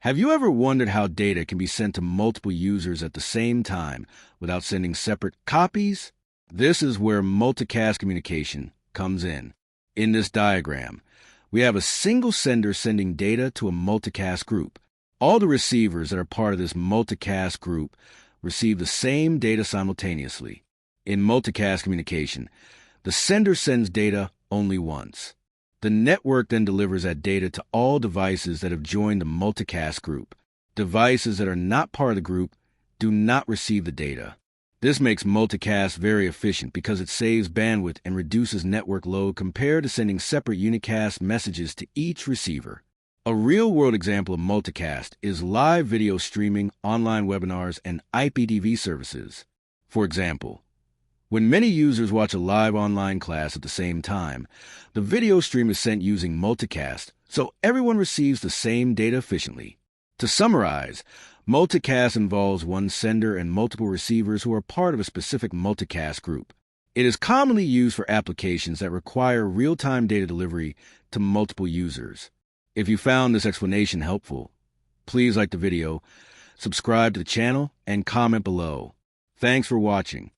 Have you ever wondered how data can be sent to multiple users at the same time without sending separate copies? This is where multicast communication comes in. In this diagram, we have a single sender sending data to a multicast group. All the receivers that are part of this multicast group receive the same data simultaneously. In multicast communication, the sender sends data only once. The network then delivers that data to all devices that have joined the multicast group. Devices that are not part of the group do not receive the data. This makes multicast very efficient because it saves bandwidth and reduces network load compared to sending separate unicast messages to each receiver. A real-world example of multicast is live video streaming, online webinars, and IPTV services. For example, when many users watch a live online class at the same time, the video stream is sent using multicast, so everyone receives the same data efficiently. To summarize, multicast involves one sender and multiple receivers who are part of a specific multicast group. It is commonly used for applications that require real-time data delivery to multiple users. If you found this explanation helpful, please like the video, subscribe to the channel, and comment below. Thanks for watching.